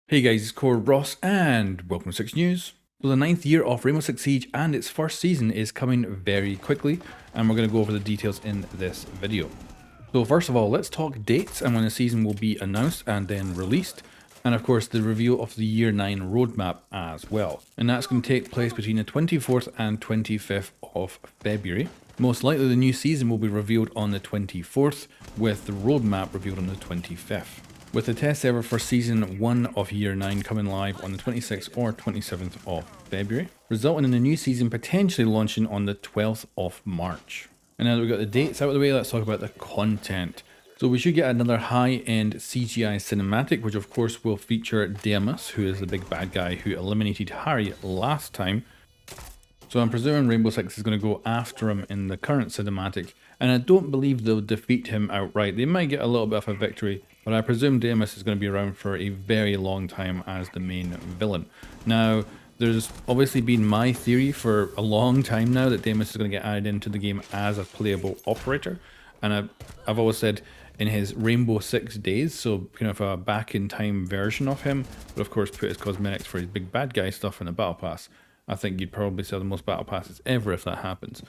Hey guys, it's Core Ross and welcome to 6 News. So the 9th year of Rainbow Six Siege and its first season is coming very quickly, and we're going to go over the details in this video. So first of all, let's talk dates and when the season will be announced and then released, and of course the reveal of the Year 9 roadmap as well. And that's going to take place between the 24th and 25th of February. Most likely the new season will be revealed on the 24th, with the roadmap revealed on the 25th. With the test server for Season 1 of Year 9 coming live on the 26th or 27th of February, resulting in the new season potentially launching on the 12th of March. And now that we've got the dates out of the way, let's talk about the content. So we should get another high-end CGI cinematic, which of course will feature Demus, who is the big bad guy who eliminated Harry last time. So I'm presuming Rainbow Six is going to go after him in the current cinematic, and I don't believe they'll defeat him outright. They might get a little bit of a victory, but I presume Demus is going to be around for a very long time as the main villain. Now, there's obviously been my theory for a long time now that Demus is going to get added into the game as a playable operator, and I've always said in his Rainbow Six days, so kind of a back in time version of him, but of course put his cosmetics for his big bad guy stuff in the battle pass. I think you'd probably sell the most battle passes ever if that happens.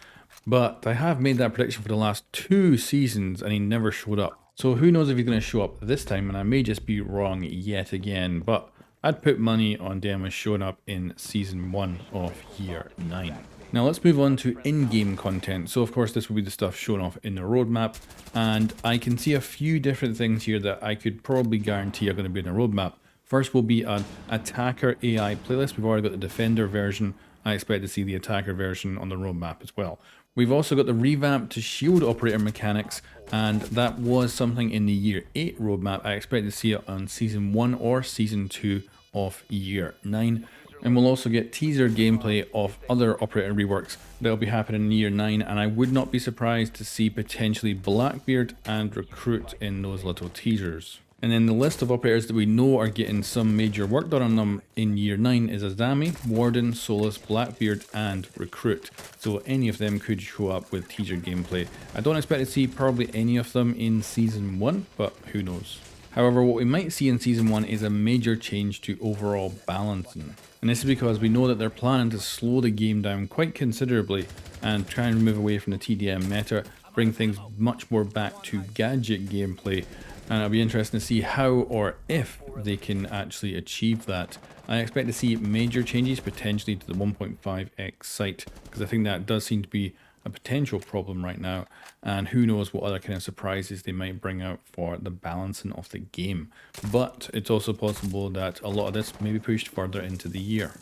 But I have made that prediction for the last 2 seasons and he never showed up. So who knows if he's going to show up this time, and I may just be wrong yet again. But I'd put money on Demus showing up in Season 1 of Year 9. Now let's move on to in-game content. So of course this will be the stuff shown off in the roadmap. And I can see a few different things here that I could probably guarantee are going to be in the roadmap. First will be an attacker AI playlist. We've already got the defender version. I expect to see the attacker version on the roadmap as well. We've also got the revamp to shield operator mechanics, and that was something in the Year 8 roadmap. I expect to see it on Season 1 or Season 2 of Year 9. And we'll also get teaser gameplay of other operator reworks that'll be happening in Year 9, and I would not be surprised to see potentially Blackbeard and Recruit in those little teasers. And then the list of operators that we know are getting some major work done on them in Year 9 is Azami, Warden, Solus, Blackbeard, and Recruit. So any of them could show up with teaser gameplay. I don't expect to see probably any of them in Season 1, but who knows. However, what we might see in Season 1 is a major change to overall balancing. And this is because we know that they're planning to slow the game down quite considerably and try and move away from the TDM meta, bring things much more back to gadget gameplay. And it'll be interesting to see how or if they can actually achieve that. I expect to see major changes potentially to the 1.5x site, because I think that does seem to be a potential problem right now, and who knows what other kind of surprises they might bring out for the balancing of the game. But it's also possible that a lot of this may be pushed further into the year.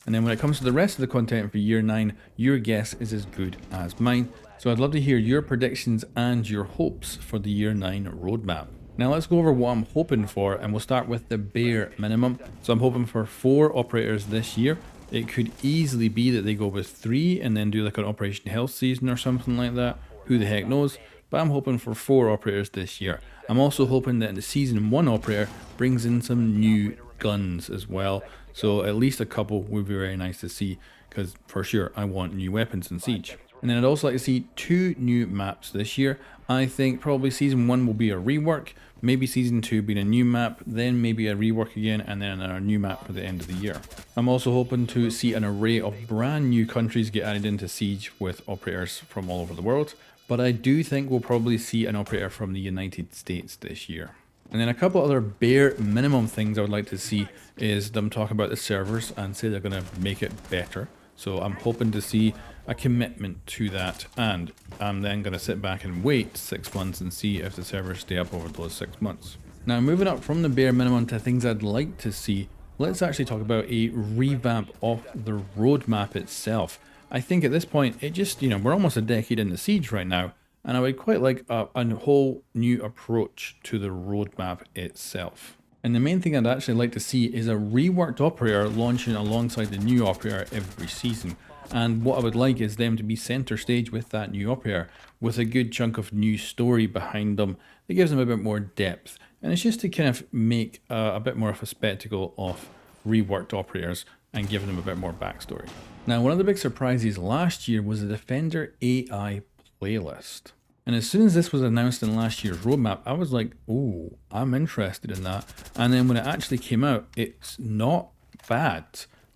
And then when it comes to the rest of the content for Year 9, your guess is as good as mine. So I'd love to hear your predictions and your hopes for the Year 9 roadmap. Now let's go over what I'm hoping for, and we'll start with the bare minimum. So I'm hoping for 4 operators this year. It could easily be that they go with 3 and then do like an Operation Health season or something like that. Who the heck knows? But I'm hoping for 4 operators this year. I'm also hoping that the Season 1 operator brings in some new guns as well. So at least a couple would be very nice to see, because for sure I want new weapons in Siege. And then I'd also like to see 2 new maps this year. I think probably Season 1 will be a rework, maybe Season 2 being a new map, then maybe a rework again, and then a new map for the end of the year. I'm also hoping to see an array of brand new countries get added into Siege with operators from all over the world, but I do think we'll probably see an operator from the United States this year. And then a couple other bare minimum things I would like to see is them talk about the servers and say they're going to make it better. So I'm hoping to see a commitment to that, and I'm then going to sit back and wait 6 months and see if the servers stay up over those 6 months. Now moving up from the bare minimum to things I'd like to see, let's actually talk about a revamp of the roadmap itself. I think at this point, it just, we're almost a decade into Siege right now, and I would quite like a whole new approach to the roadmap itself. And the main thing I'd actually like to see is a reworked operator launching alongside the new operator every season. And what I would like is them to be center stage with that new operator, with a good chunk of new story behind them that gives them a bit more depth. And it's just to kind of make a bit more of a spectacle of reworked operators and give them a bit more backstory. Now, one of the big surprises last year was the Defender AI playlist. And as soon as this was announced in last year's roadmap, I was like, oh, I'm interested in that. And then when it actually came out, it's not bad.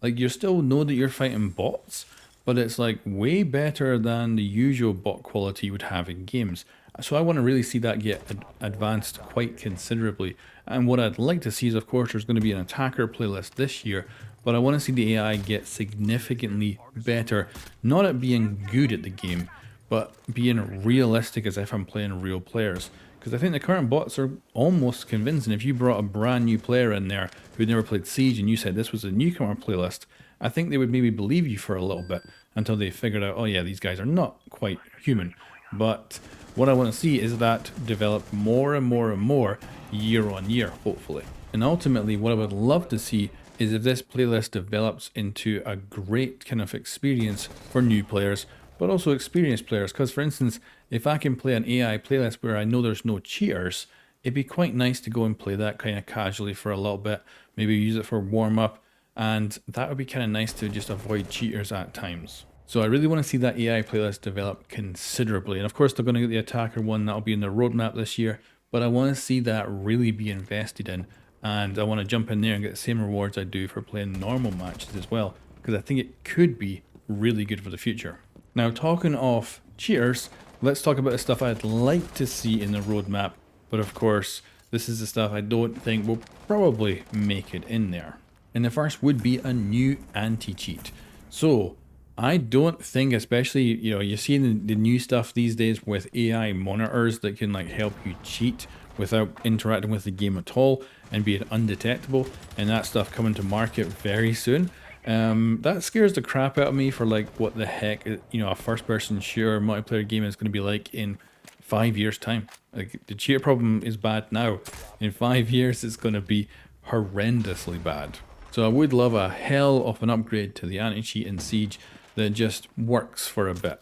Like, you still know that you're fighting bots, but it's like way better than the usual bot quality you would have in games. So I want to really see that get advanced quite considerably. And what I'd like to see is, of course, there's going to be an attacker playlist this year, but I want to see the AI get significantly better, not at being good at the game, but being realistic as if I'm playing real players. Because I think the current bots are almost convincing. If you brought a brand new player in there who'd never played Siege and you said this was a newcomer playlist, I think they would maybe believe you for a little bit until they figured out, oh yeah, these guys are not quite human. But what I want to see is that develop more and more and more year on year, hopefully. And ultimately, what I would love to see is if this playlist develops into a great kind of experience for new players, but also experienced players. Because for instance, if I can play an AI playlist where I know there's no cheaters, it'd be quite nice to go and play that kind of casually for a little bit, maybe use it for warm up, and that would be kind of nice to just avoid cheaters at times. So I really want to see that AI playlist develop considerably. And of course, they're going to get the attacker one, that'll be in their roadmap this year, but I want to see that really be invested in. And I want to jump in there and get the same rewards I do for playing normal matches as well, because I think it could be really good for the future. Now, talking of cheaters, let's talk about the stuff I'd like to see in the roadmap, but of course, this is the stuff I don't think will probably make it in there. And the first would be a new anti-cheat. So, I don't think, especially, you're seeing the new stuff these days with AI monitors that can like help you cheat without interacting with the game at all and being undetectable, and that stuff coming to market very soon. That scares the crap out of me for like what the heck, a first-person shooter multiplayer game is going to be like in 5 years' time. Like, the cheater problem is bad now. In 5 years, it's going to be horrendously bad. So I would love a hell of an upgrade to the anti-cheat in Siege that just works for a bit.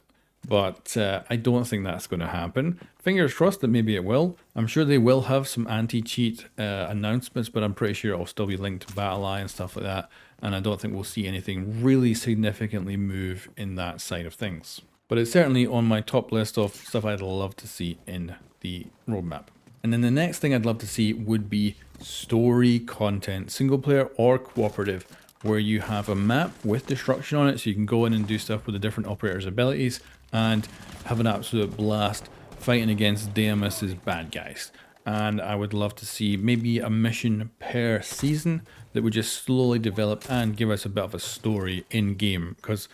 But I don't think that's going to happen. Fingers crossed that maybe it will. I'm sure they will have some anti-cheat announcements, but I'm pretty sure it'll still be linked to BattlEye and stuff like that. And I don't think we'll see anything really significantly move in that side of things. But it's certainly on my top list of stuff I'd love to see in the roadmap. And then the next thing I'd love to see would be story content, single player or cooperative, where you have a map with destruction on it, so you can go in and do stuff with the different operators' abilities and have an absolute blast fighting against Daemus's bad guys. And I would love to see maybe a mission per season that would just slowly develop and give us a bit of a story in game. Because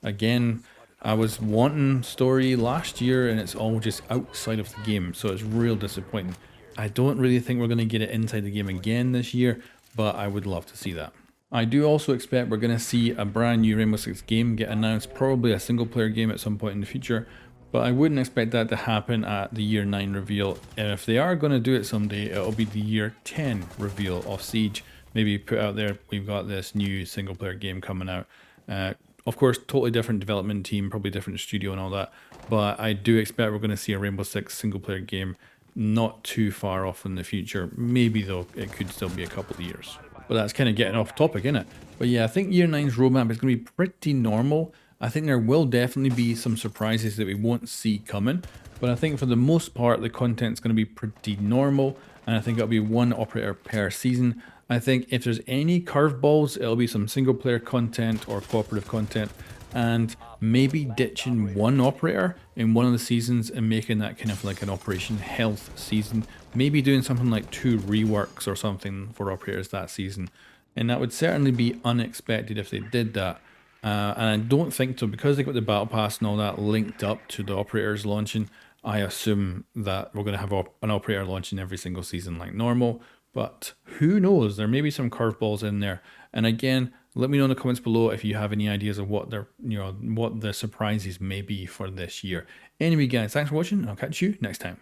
again, I was wanting story last year and it's all just outside of the game, so it's real disappointing. I don't really think we're going to get it inside the game again this year, but I would love to see that. I do also expect we're going to see a brand new Rainbow Six game get announced, probably a single player game at some point in the future, but I wouldn't expect that to happen at the year 9 reveal. And if they are going to do it someday, it'll be the year 10 reveal of Siege. Maybe put out there, we've got this new single player game coming out. Of course, totally different development team, probably different studio and all that, but I do expect we're going to see a Rainbow Six single player game not too far off in the future. Maybe though, it could still be a couple of years. But that's kind of getting off topic, isn't it? But yeah, I think year 9's roadmap is going to be pretty normal. I think there will definitely be some surprises that we won't see coming, but I think for the most part, the content's going to be pretty normal, and I think it'll be one operator per season. I think if there's any curveballs, it'll be some single player content or cooperative content, and maybe ditching one operator in one of the seasons and making that kind of like an Operation Health season. Maybe doing something like 2 reworks or something for operators that season. And that would certainly be unexpected if they did that. And I don't think so, because they got the battle pass and all that linked up to the operators launching. I assume that we're going to have an operator launching every single season like normal. But who knows? There may be some curveballs in there. And again, let me know in the comments below if you have any ideas of what what the surprises may be for this year. Anyway, guys, thanks for watching. I'll catch you next time.